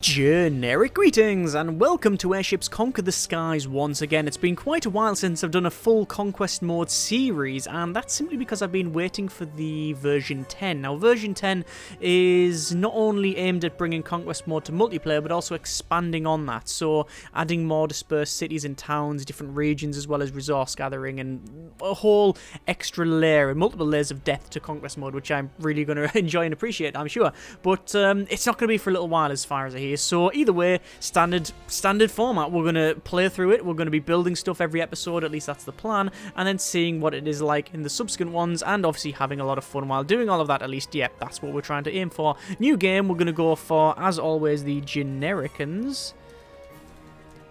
Generic greetings and welcome to Airships Conquer the Skies once again. It's been quite a while since I've done a full Conquest Mode series, and that's simply because I've been waiting for the version 10. Now version 10 is not only aimed at bringing Conquest Mode to multiplayer, but also expanding on that, so adding more dispersed cities and towns, different regions, as well as resource gathering, and a whole extra layer and multiple layers of depth to Conquest Mode, which I'm really going to enjoy and appreciate, I'm sure. But it's not going to be for a little while as far as I hear. So either way, standard format. We're going to play through it. We're going to be building stuff every episode, at least that's the plan, and then seeing what it is like in the subsequent ones, and obviously having a lot of fun while doing all of that, at least. Yep, that's what we're trying to aim for. New game, we're going to go for, as always, the Genericans.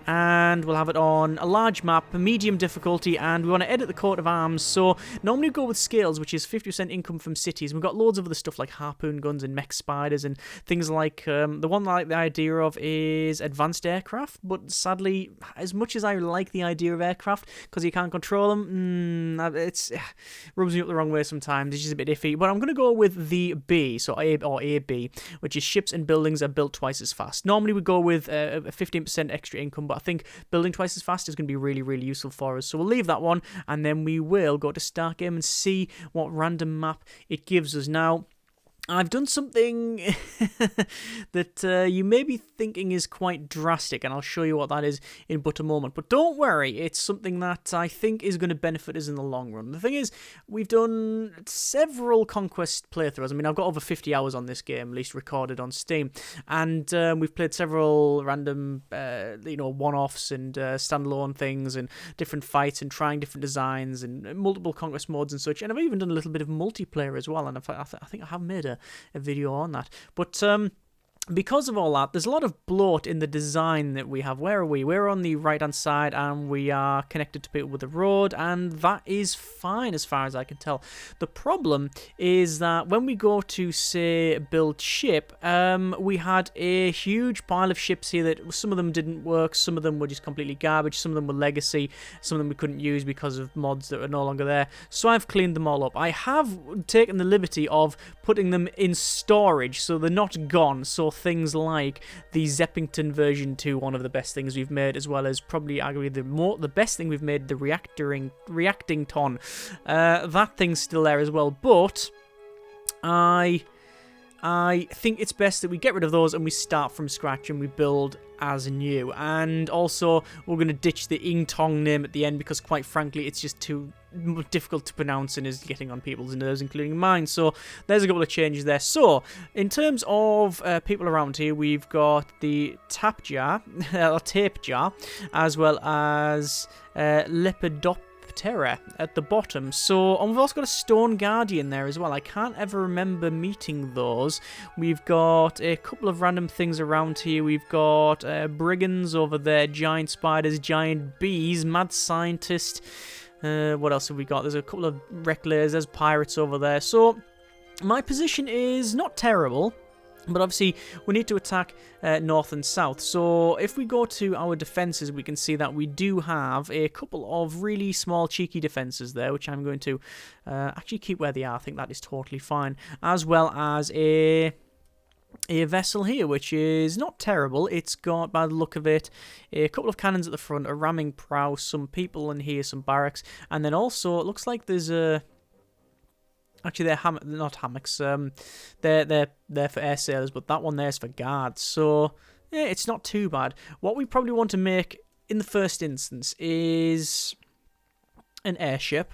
And we'll have it on a large map, medium difficulty, and we want to edit the coat of arms. So normally we go with scales, which is 50% income from cities. We've got loads of other stuff like harpoon guns and mech spiders and things like the one I like the idea of is advanced aircraft. But sadly, as much as I like the idea of aircraft, because you can't control them, it's rubs me up the wrong way sometimes. It's just a bit iffy. But I'm going to go with the B, so A or AB, which is ships and buildings are built twice as fast. Normally we go with a 15% extra income, but I think building twice as fast is going to be really, really useful for us. So we'll leave that one, and then we will go to start game and see what random map it gives us. Now, I've done something that you may be thinking is quite drastic, and I'll show you what that is in but a moment. But don't worry, it's something that I think is going to benefit us in the long run. The thing is, we've done several Conquest playthroughs. I mean, I've got over 50 hours on this game, at least recorded on Steam, and we've played several random, one-offs and standalone things and different fights and trying different designs and multiple Conquest modes and such. And I've even done a little bit of multiplayer as well, and I think I have made a video on that. But because of all that, there's a lot of bloat in the design that we have. Where are we? We're on the right-hand side, and we are connected to people with the road, and that is fine as far as I can tell. The problem is that when we go to, say, build ship, we had a huge pile of ships here that some of them didn't work, some of them were just completely garbage, some of them were legacy, some of them we couldn't use because of mods that are no longer there. So I've cleaned them all up. I have taken the liberty of putting them in storage, so they're not gone. So things like the Zeppington version 2, one of the best things we've made, as well as probably arguably the best thing we've made, the reacting ton. That thing's still there as well, but I think it's best that we get rid of those and we start from scratch and we build as new. And also, we're going to ditch the Ingtong name at the end because, quite frankly, it's just too difficult to pronounce and is getting on people's nerves, including mine. So there's a couple of changes there. So in terms of people around here, we've got the tape jar, as well as Lepidoptera at the bottom. So, and we've also got a Stone Guardian there as well. I can't ever remember meeting those. We've got a couple of random things around here. We've got brigands over there, giant spiders, giant bees, mad scientist. What else have we got? There's a couple of wreck layers. There's pirates over there. So my position is not terrible, but obviously we need to attack north and south. So if we go to our defenses, we can see that we do have a couple of really small cheeky defenses there, which I'm going to actually keep where they are. I think that is totally fine. As well as a vessel here, which is not terrible. It's got, by the look of it, a couple of cannons at the front, a ramming prow, some people in here, some barracks, and then also it looks like there's a... Actually, they're not hammocks. They're for air sailors, but that one there's for guards. So yeah, it's not too bad. What we probably want to make in the first instance is an airship,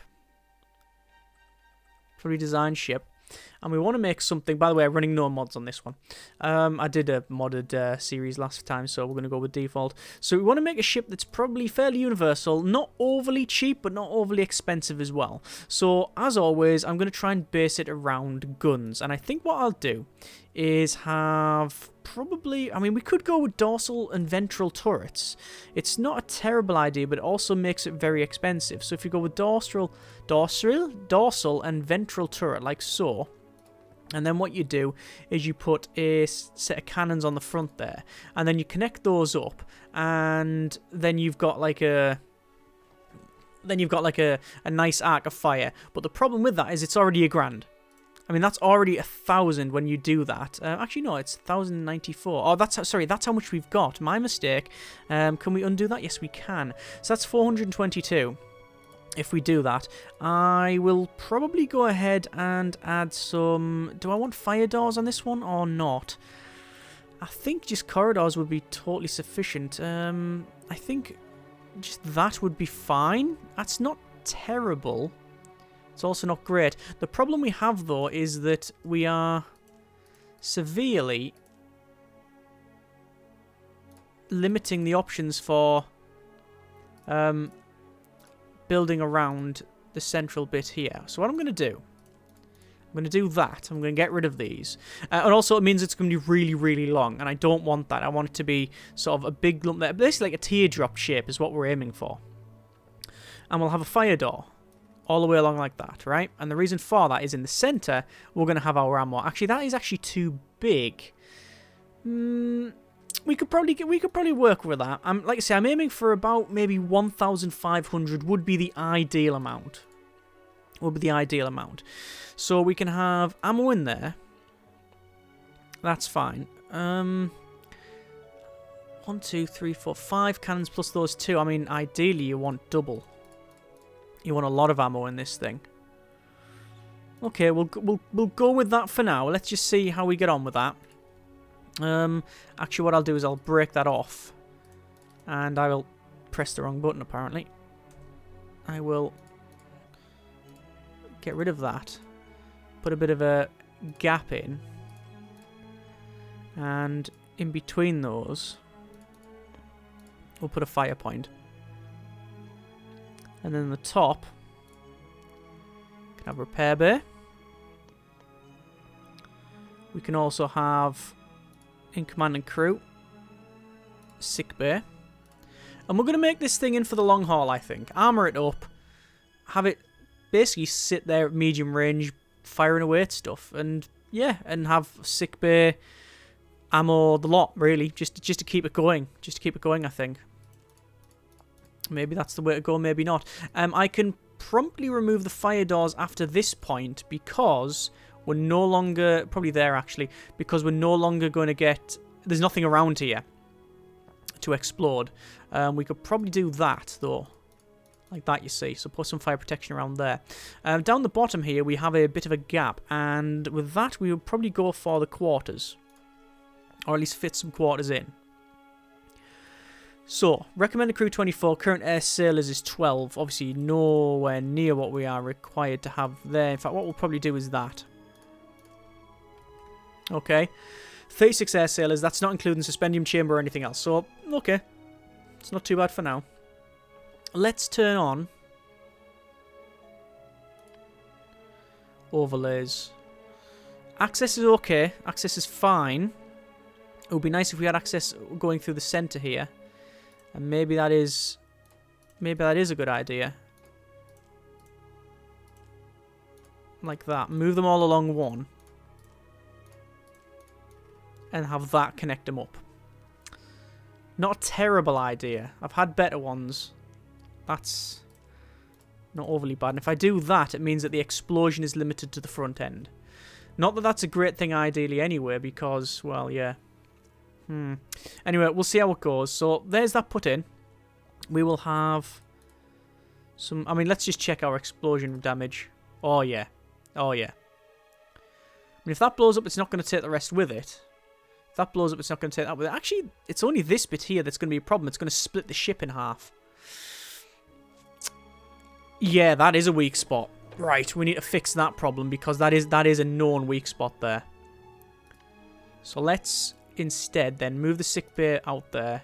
fully designed ship. And we want to make something, by the way, I'm running no mods on this one. I did a modded series last time, so we're going to go with default. So we want to make a ship that's probably fairly universal, not overly cheap, but not overly expensive as well. So, as always, I'm going to try and base it around guns. And I think what I'll do is have probably... I mean, we could go with dorsal and ventral turrets. It's not a terrible idea, but it also makes it very expensive. So if you go with dorsal and ventral turret, like so... And then what you do is you put a set of cannons on the front there, and then you connect those up, and then you've got like a nice arc of fire. But the problem with that is it's already $1,000. I mean, that's already 1,000 when you do that. Actually, no, it's 1,094. Oh, sorry, that's how much we've got. My mistake. Can we undo that? Yes, we can. So that's 422. If we do that, I will probably go ahead and add some... Do I want fire doors on this one or not? I think just corridors would be totally sufficient. I think just that would be fine. That's not terrible. It's also not great. The problem we have, though, is that we are severely limiting the options for building around the central bit here. So what I'm going to do, I'm going to do that. I'm going to get rid of these. And also it means it's going to be really, really long, and I don't want that. I want it to be sort of a big lump there. Basically like a teardrop shape is what we're aiming for. And we'll have a fire door all the way along like that, right? And the reason for that is in the center, we're going to have our ammo. Actually, that is actually too big. We could probably work with that. Like I say, I'm aiming for about maybe 1,500 would be the ideal amount. Would be the ideal amount. So we can have ammo in there. That's fine. 1, 2, 3, 4, 5 cannons plus those 2. I mean, ideally you want double. You want a lot of ammo in this thing. Okay, we'll go with that for now. Let's just see how we get on with that. Actually, what I'll do is I'll break that off, and I will press the wrong button. Apparently, I will get rid of that. Put a bit of a gap in, and in between those, we'll put a fire point. And then the top can have a repair bay. We can also have in command and crew sick bay. And we're going to make this thing in for the long haul, I think. Armour it up. Have it basically sit there at medium range, firing away at stuff. And yeah, and have sick bay, ammo, the lot, really. Just to keep it going. Just to keep it going, I think. Maybe that's the way to go, maybe not. I can promptly remove the fire doors after this point because we're no longer... Probably there, actually. Because we're no longer going to get... There's nothing around here to explode. We could probably do that, though. Like that, you see. So put some fire protection around there. Down the bottom here, we have a bit of a gap. And with that, we would probably go for the quarters. Or at least fit some quarters in. So, recommended crew 24, current air sailors is 12. Obviously, nowhere near what we are required to have there. In fact, what we'll probably do is that. Okay. 36 air sailors, that's not including suspendium chamber or anything else. So, okay. It's not too bad for now. Let's turn on overlays. Access is okay. Access is fine. It would be nice if we had access going through the center here. And maybe that is a good idea. Like that. Move them all along one. And have that connect them up. Not a terrible idea. I've had better ones. That's not overly bad. And if I do that, it means that the explosion is limited to the front end. Not that that's a great thing ideally anyway, because, well, yeah. Anyway, we'll see how it goes. So, there's that put in. We will have some... I mean, let's just check our explosion damage. Oh, yeah. Oh, yeah. I mean, if that blows up, it's not going to take the rest with it. If that blows up, it's not going to take that with it. Actually, it's only this bit here that's going to be a problem. It's going to split the ship in half. Yeah, that is a weak spot. Right, we need to fix that problem because that is a known weak spot there. So, let's... Instead, then, move the sick bay out there.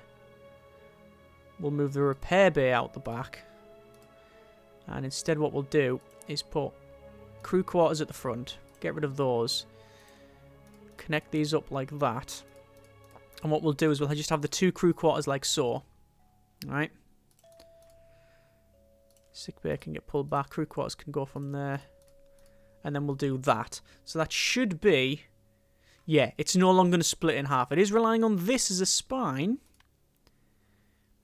We'll move the repair bay out the back. And instead what we'll do is put crew quarters at the front. Get rid of those. Connect these up like that. And what we'll do is we'll just have the 2 crew quarters like so. Alright. Sick bay can get pulled back. Crew quarters can go from there. And then we'll do that. So that should be... Yeah, it's no longer going to split in half. It is relying on this as a spine,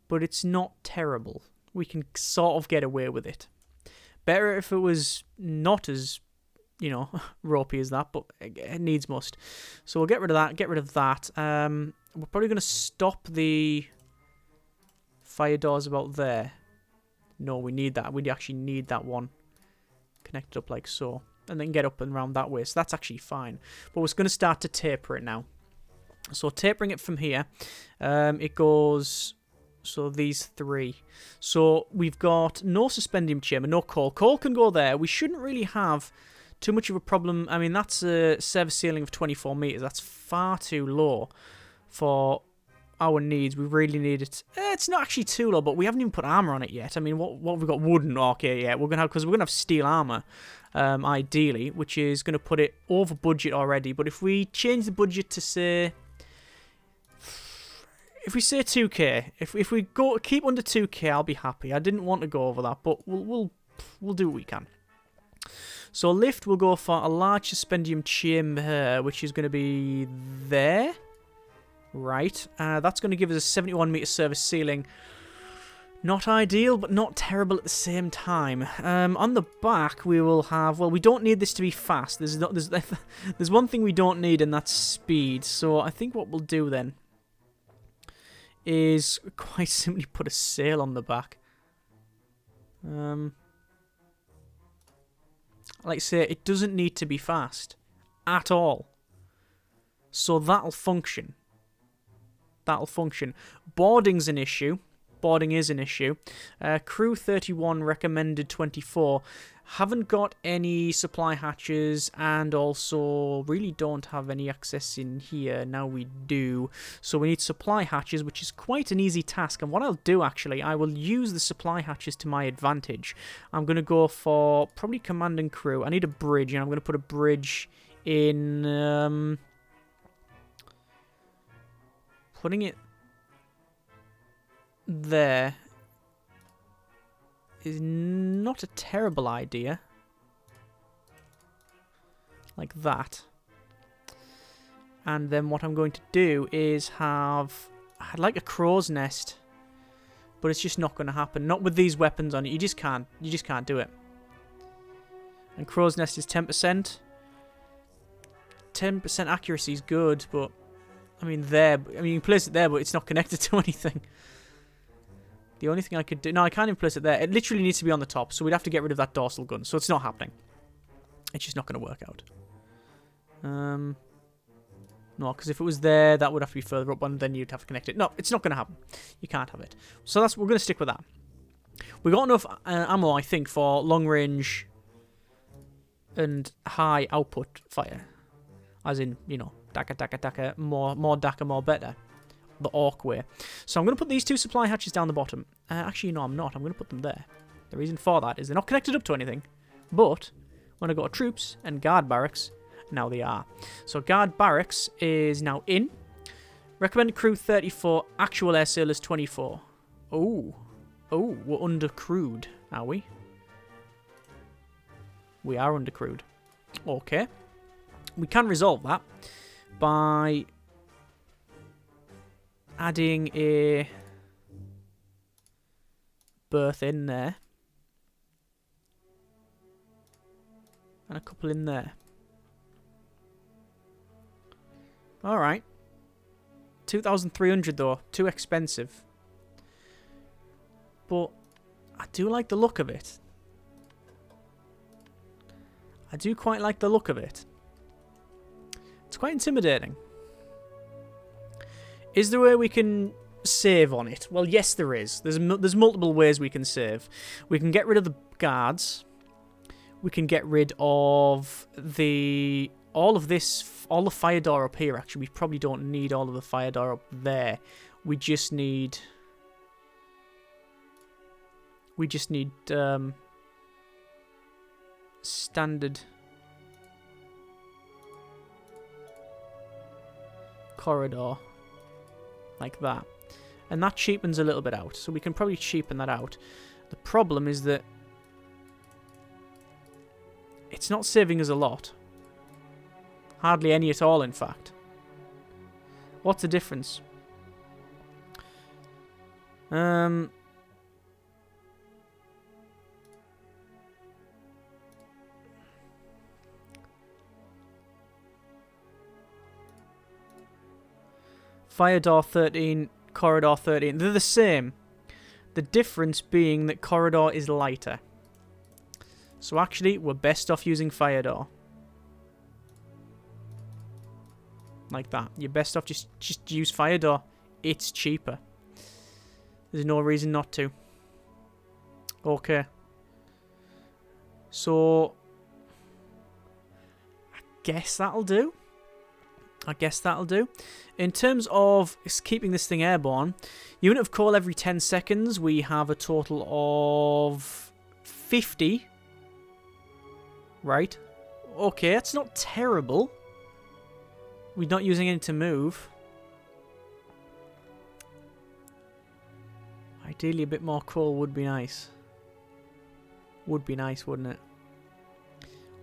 but it's not terrible. We can sort of get away with it. Better if it was not as you know, ropey as that, but it needs must. So we'll get rid of that, we're probably going to stop the fire doors about there. No, we need that. We actually need that one connected up like so. And then get up and around that way. So that's actually fine. But we're going to start to taper it now. So tapering it from here, it goes... So these three. So we've got no suspendium chamber, no coal. Coal can go there. We shouldn't really have too much of a problem. I mean, that's a service ceiling of 24 meters. That's far too low for our needs. We really need it. It's not actually too low, but we haven't even put armor on it yet. I mean, what have we got? Wooden. Okay, yeah, we're gonna have, because we're gonna have steel armor, ideally, which is gonna put it over budget already. But if we change the budget to say, if we say 2k, if we go keep under 2k, I'll be happy. I didn't want to go over that, but we'll do what we can. So lift, we'll go for a large suspendium chamber, which is going to be there. Right. That's going to give us a 71 meter service ceiling. Not ideal, but not terrible at the same time. On the back, we will have... Well, we don't need this to be fast. There's one thing we don't need, and that's speed. So I think what we'll do then is quite simply put a sail on the back. Like I say, it doesn't need to be fast at all. So that'll function. That'll function. Boarding's an issue. Boarding is an issue. Crew 31 recommended 24. Haven't got any supply hatches and also really don't have any access in here. Now we do. So we need supply hatches, which is quite an easy task. And what I'll do, actually, I will use the supply hatches to my advantage. I'm going to go for probably command and crew. I need a bridge, and I'm going to put a bridge in... putting it there is not a terrible idea. Like that. And then what I'm going to do is have... I'd like a crow's nest. But it's just not going to happen. Not with these weapons on it. You just can't do it. And crow's nest is 10%. 10% accuracy is good, but... I mean, you can place it there, but it's not connected to anything. The only thing I could do... No, I can't even place it there. It literally needs to be on the top, so we'd have to get rid of that dorsal gun. So it's not happening. It's just not going to work out. No, because if it was there, that would have to be further up, and then you'd have to connect it. No, it's not going to happen. You can't have it. So we're going to stick with that. We got enough ammo, I think, for long range and high output fire. As in, you know, Daka, more Daka, more better. The orc way. So I'm going to put these two supply hatches down the bottom. Actually, no, I'm not. I'm going to put them there. The reason for that is they're not connected up to anything. But when I go to troops and guard barracks, now they are. So guard barracks is now in. Recommended crew 34. Actual air sailors 24. Oh, we're under crewed, are we? We are under crewed. Okay. We can resolve that by adding a berth in there and a couple in there. Alright. 2,300 though. Too expensive. But I do like the look of it. I do quite like the look of it. It's quite intimidating. Is there a way we can save on it? Well, yes, there is. There's multiple ways we can save. We can get rid of the guards. We can get rid of all the fire door up here. Actually, we probably don't need all of the fire door up there. We just need standard corridor. Like that. And that cheapens a little bit out. So we can probably cheapen that out. The problem is that it's not saving us a lot. Hardly any at all, in fact. What's the difference? Fire door 13, corridor 13. They're the same. The difference being that corridor is lighter. So actually, we're best off using fire door. Like that. You're best off just use fire door. It's cheaper. There's no reason not to. Okay. So, I guess that'll do. In terms of keeping this thing airborne, unit of call every 10 seconds, we have a total of 50. Right. Okay, that's not terrible. We're not using any to move. Ideally, a bit more coal would be nice. Would be nice, wouldn't it?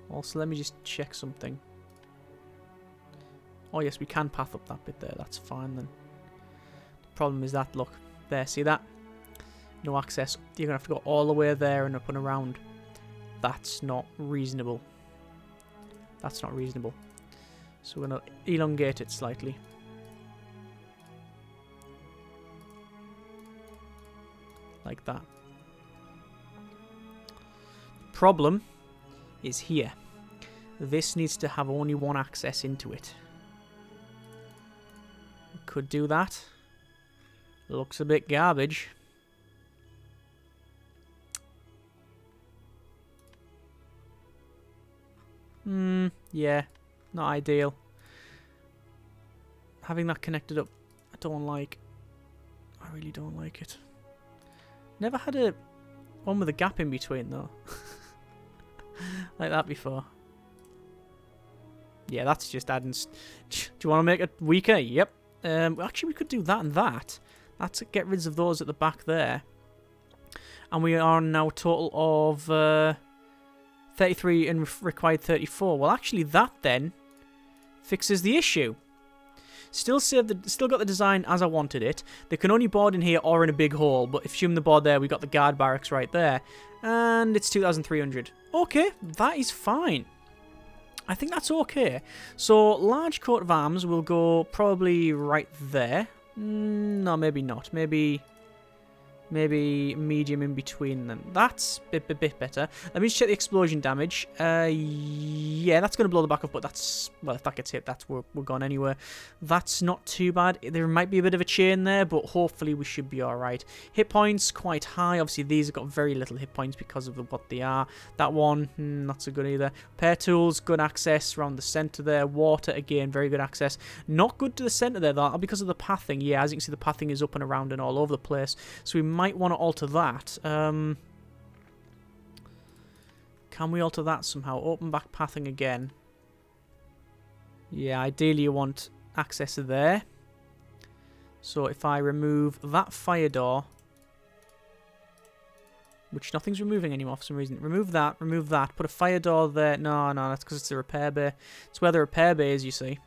Also, let me just check something. Oh, yes, we can path up that bit there. That's fine, then. The problem is that, look. There, see that? No access. You're going to have to go all the way there and up and around. That's not reasonable. That's not reasonable. So we're going to elongate it slightly. Like that. Problem is here. This needs to have only one access into it. We could do that. Looks a bit garbage. Yeah, not ideal. Having that connected up, I don't like. I really don't like it. Never had a one with a gap in between though. Like that before. Yeah, that's just adding. Do you want to make it weaker? Yep. Actually, we could do that and that. That's get rid of those at the back there. And we are now a total of 33 and required 34. Well, actually, that then fixes the issue. Still got the design as I wanted it. They can only board in here or in a big hole, but if you assume the board there, we got the guard barracks right there. And it's 2,300. Okay, that is fine. I think that's okay. So, large coat of arms will go probably right there. No, maybe not. Maybe medium in between them. That's a bit better. Let me just check the explosion damage. Yeah, that's going to blow the back up, but that's... Well, if that gets hit, we're gone anywhere. That's not too bad. There might be a bit of a chain there, but hopefully we should be alright. Hit points, quite high. Obviously, these have got very little hit points because of what they are. That one, not so good either. Repair tools, good access around the centre there. Water, again, very good access. Not good to the centre there, though, because of the pathing. Yeah, as you can see, the pathing is up and around and all over the place. So we might want to alter that. Can we alter that somehow? Open back pathing again. Yeah, ideally you want access there. So if I remove that fire door, which nothing's removing anymore for some reason. Remove that, put a fire door there. No, that's because it's a repair bay. It's where the repair bay is, you see.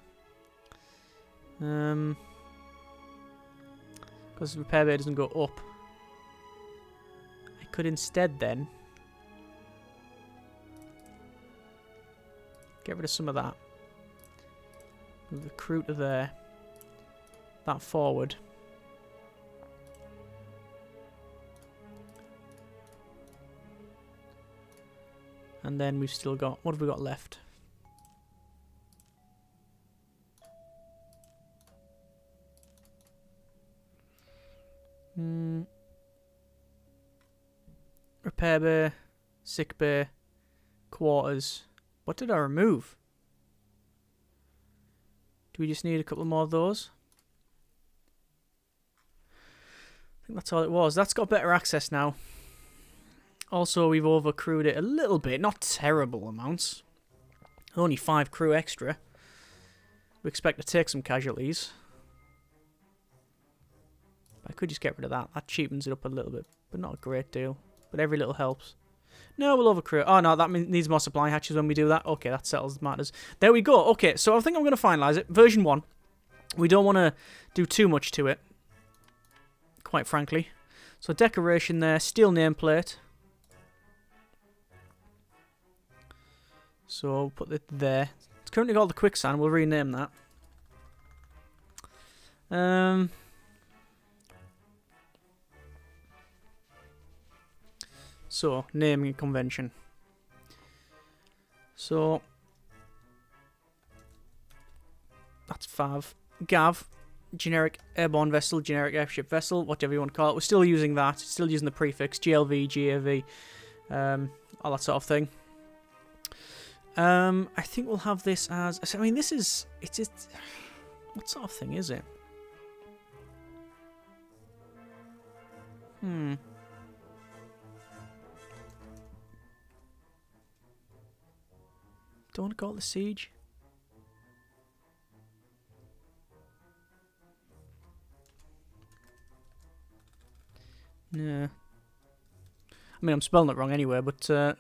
Because the repair bay doesn't go up. Could instead then get rid of some of that. Move the crew to there. That forward. And then we've still got... What have we got left? Repair bay, sick bay, quarters. What did I remove? Do we just need a couple more of those? I think that's all it was. That's got better access now. Also, we've overcrewed it a little bit. Not terrible amounts. Only 5 crew extra. We expect to take some casualties. I could just get rid of that. That cheapens it up a little bit, but not a great deal. But every little helps. No, we'll overcrew it. Oh, no, that needs more supply hatches when we do that. Okay, that settles the matters. There we go. Okay, so I think I'm going to finalize it. Version 1. We don't want to do too much to it, quite frankly. So decoration there. Steel nameplate. So we'll put it there. It's currently got the quicksand. We'll rename that. So, naming convention. So, that's Fav. Gav, generic airborne vessel, generic airship vessel, whatever you want to call it. We're still using that. Still using the prefix GLV, GAV, all that sort of thing. I think we'll have this as... I mean, this is... It's what sort of thing is it? Don't want to call it the siege. No. I mean, I'm spelling it wrong anyway, but it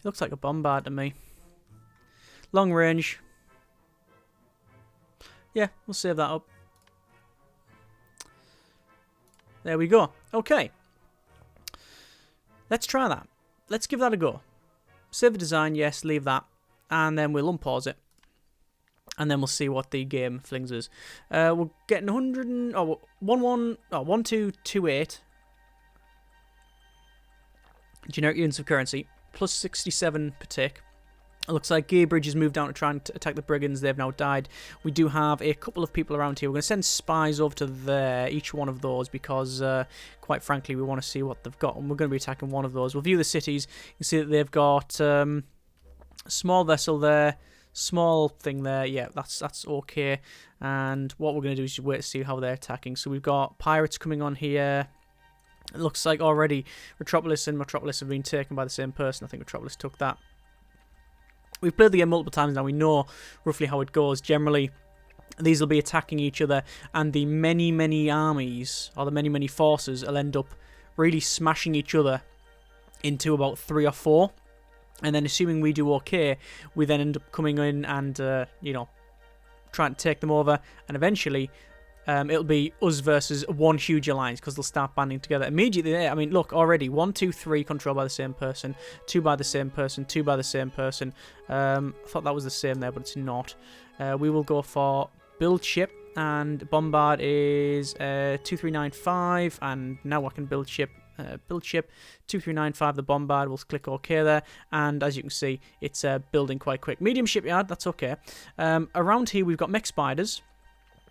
looks like a bombard to me. Long range. Yeah, we'll save that up. There we go. Okay. Let's try that. Let's give that a go. Save the design, yes, leave that. And then we'll unpause it. And then we'll see what the game flings us. We're getting 1228 generic units of currency, plus 67 per tick. It looks like Gearbridge has moved down to try and attack the brigands. They've now died. We do have a couple of people around here. We're going to send spies over to there, each one of those, because, quite frankly, we want to see what they've got. And we're going to be attacking one of those. We'll view the cities. You can see that they've got a small vessel there, small thing there. Yeah, that's okay. And what we're going to do is just wait to see how they're attacking. So we've got pirates coming on here. It looks like already Metropolis and Metropolis have been taken by the same person. I think Metropolis took that. We've played the game multiple times now. We know roughly how it goes. Generally, these will be attacking each other, and the many armies, or the many forces, will end up really smashing each other into about 3 or 4. And then, assuming we do okay, we then end up coming in and, you know, trying to take them over. And eventually, it'll be us versus one huge alliance, because they'll start banding together immediately there. I mean, look, already 1, 2, 3 controlled by the same person, 2 by the same person, 2 by the same person. I thought that was the same there, but it's not. We will go for build ship, and Bombard is 2395, and now I can build ship. Build ship 2395, the Bombard. We'll click OK there, and as you can see, it's building quite quick. Medium shipyard, that's okay. Around here, we've got mech spiders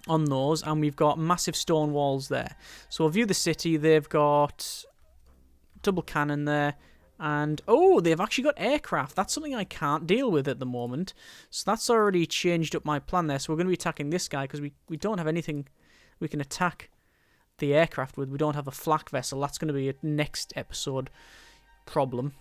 on those, and we've got massive stone walls there. So we'll view the city. They've got double cannon there, and oh, they've actually got aircraft. That's something I can't deal with at the moment, so that's already changed up my plan there. So we're going to be attacking this guy, because we don't have anything we can attack the aircraft with. We don't have a flak vessel. That's going to be a next episode problem.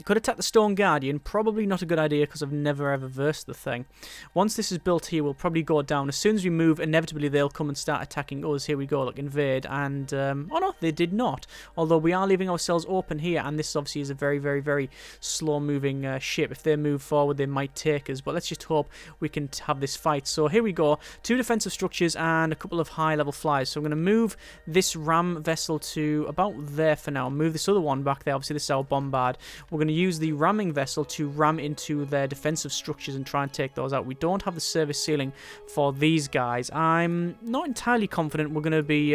Could attack the Stone Guardian. Probably not a good idea, because I've never ever versed the thing. Once this is built here, we'll probably go down. As soon as we move, inevitably they'll come and start attacking us. Here we go, look, invade. And, oh no, they did not. Although we are leaving ourselves open here, and this obviously is a very slow-moving ship. If they move forward, they might take us. But let's just hope we can have this fight. So here we go. 2 defensive structures and a couple of high-level flyers. So I'm going to move this ram vessel to about there for now. Move this other one back there. Obviously, this is our Bombard. We're going to use the ramming vessel to ram into their defensive structures and try and take those out. We don't have the service ceiling for these guys. I'm not entirely confident we're going to be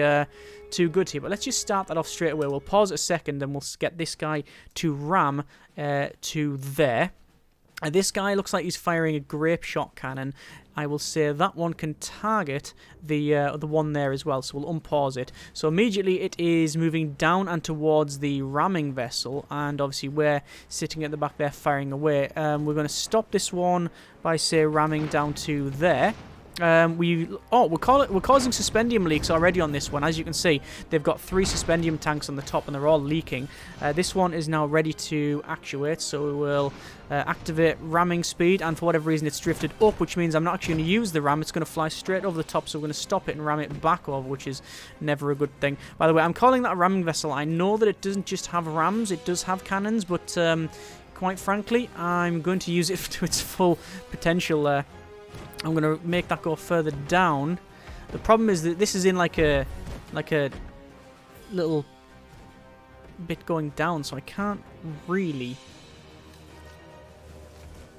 too good here, but let's just start that off straight away. We'll pause a second and we'll get this guy to ram to there. This guy looks like he's firing a grape shot cannon. I will say that one can target the one there as well, so we'll unpause it. So immediately it is moving down and towards the ramming vessel, and obviously we're sitting at the back there firing away. We're going to stop this one by, say, ramming down to there. We're causing suspendium leaks already on this one. As you can see, they've got 3 suspendium tanks on the top, and they're all leaking. This one is now ready to actuate, so we will activate ramming speed, and for whatever reason it's drifted up, which means I'm not actually going to use the ram. It's going to fly straight over the top, so we're going to stop it and ram it back over, which is never a good thing. By the way, I'm calling that a ramming vessel. I know that it doesn't just have rams, it does have cannons, but quite frankly, I'm going to use it to its full potential there. I'm going to make that go further down. The problem is that this is in like a little bit going down, so I can't really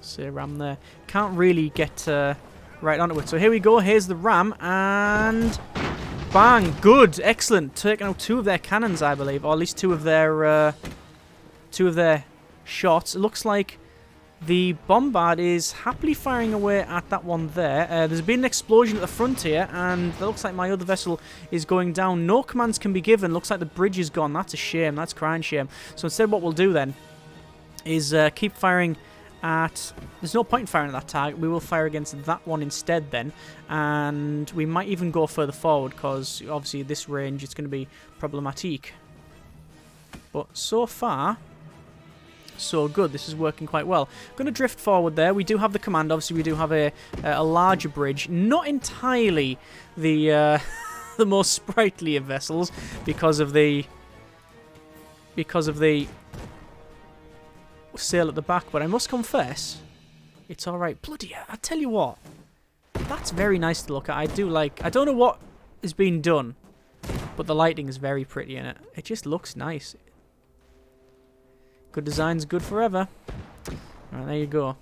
See a ram there. Can't really get right onto it. So here we go. Here's the ram, and bang! Good, excellent. Taking out 2 of their cannons, I believe, or at least 2 of their shots. It looks like the Bombard is happily firing away at that one there. There's been an explosion at the front here, and it looks like my other vessel is going down. No commands can be given. Looks like the bridge is gone. That's a shame. That's a crying shame. So instead what we'll do then is keep firing at... There's no point in firing at that target. We will fire against that one instead then. And we might even go further forward, because obviously this range it's going to be problematic. But so far... so good. This is working quite well. Going to drift forward there. We do have the command. Obviously, we do have a larger bridge. Not entirely the the most sprightly of vessels because of the sail at the back. But I must confess, it's all right. Bloody, I tell you what, that's very nice to look at. I do like. I don't know what is being done, but the lighting is very pretty in it. It just looks nice. Good design's good forever. Alright, there you go.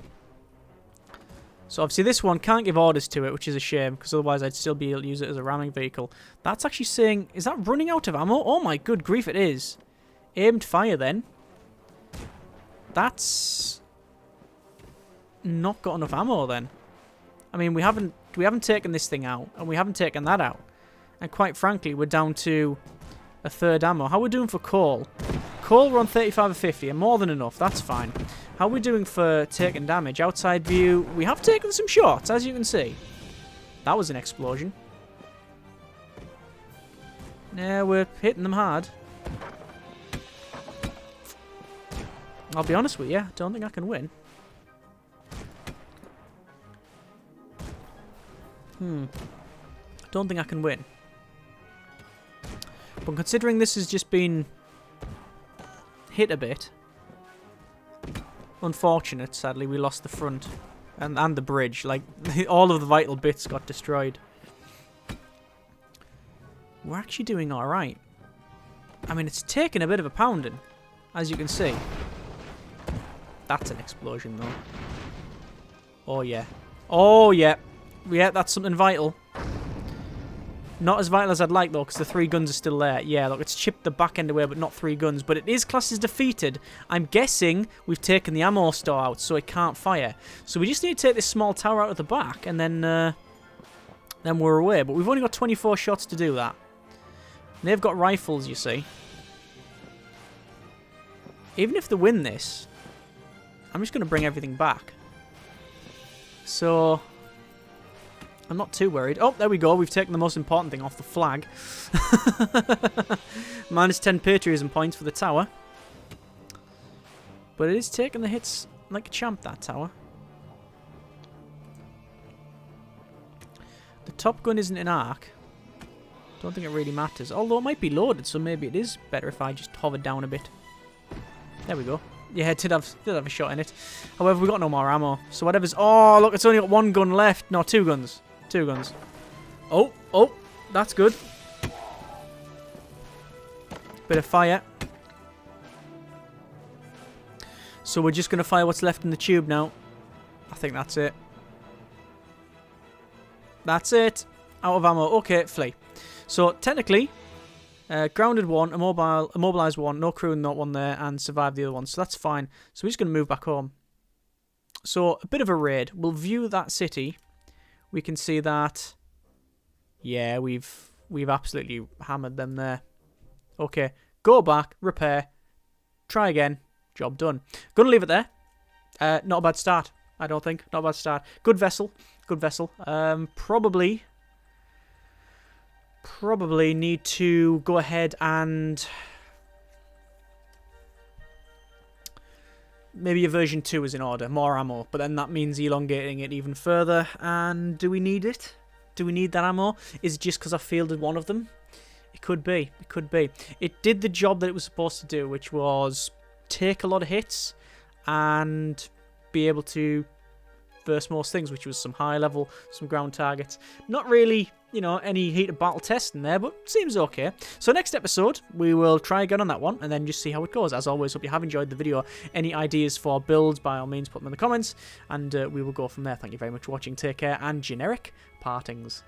So obviously this one can't give orders to it, which is a shame, because otherwise I'd still be able to use it as a ramming vehicle. That's actually saying... Is that running out of ammo? Oh my good grief, it is. Aimed fire then. That's... not got enough ammo then. I mean, we haven't taken this thing out, and we haven't taken that out. And quite frankly, we're down to a third ammo. How are we doing for coal? Coal, we're on 35 or 50, and more than enough. That's fine. How are we doing for taking damage? Outside view, we have taken some shots, as you can see. That was an explosion. Yeah, we're hitting them hard. I'll be honest with you, don't think I can win. Don't think I can win. But considering this has just been hit a bit, unfortunate, sadly, we lost the front and the bridge. Like, all of the vital bits got destroyed. We're actually doing alright. I mean, it's taken a bit of a pounding, as you can see. That's an explosion, though. Oh, yeah. Oh, yeah. Yeah, that's something vital. Not as vital as I'd like, though, because the 3 guns are still there. Yeah, look, it's chipped the back end away, but not 3 guns. But it is classed as defeated. I'm guessing we've taken the ammo store out, so it can't fire. So we just need to take this small tower out of the back, and then we're away. But we've only got 24 shots to do that. And they've got rifles, you see. Even if they win this, I'm just going to bring everything back. So... I'm not too worried. Oh, there we go. We've taken the most important thing off the flag. Minus 10 patriotism points for the tower. But it is taking the hits like a champ, that tower. The top gun isn't in arc. Don't think it really matters. Although it might be loaded, so maybe it is better if I just hover down a bit. There we go. Yeah, it did have a shot in it. However, we got no more ammo. So whatever's... Oh, look, it's only got 1 gun left. No, 2 guns. 2 guns. Oh, that's good. Bit of fire. So we're just going to fire what's left in the tube now. I think that's it. That's it. Out of ammo. Okay, flee. So technically, grounded 1, immobilized 1, no crew and not 1 there, and survived the other one. So that's fine. So we're just going to move back home. So a bit of a raid. We'll view that city. We can see that, yeah, we've absolutely hammered them there. Okay, go back, repair, try again, job done. Gonna leave it there. Not a bad start, I don't think. Not a bad start. Good vessel, good vessel. Probably need to go ahead and... Maybe a version 2 is in order, more ammo, but then that means elongating it even further. And do we need it? Do we need that ammo? Is it just because I fielded one of them? It could be, it could be. It did the job that it was supposed to do, which was take a lot of hits and be able to burst most things, which was some high level, some ground targets. Not really, you know, any heated battle test in there, but seems okay. So next episode, we will try again on that one, and then just see how it goes. As always, hope you have enjoyed the video. Any ideas for builds, by all means, put them in the comments, and we will go from there. Thank you very much for watching. Take care, and generic partings.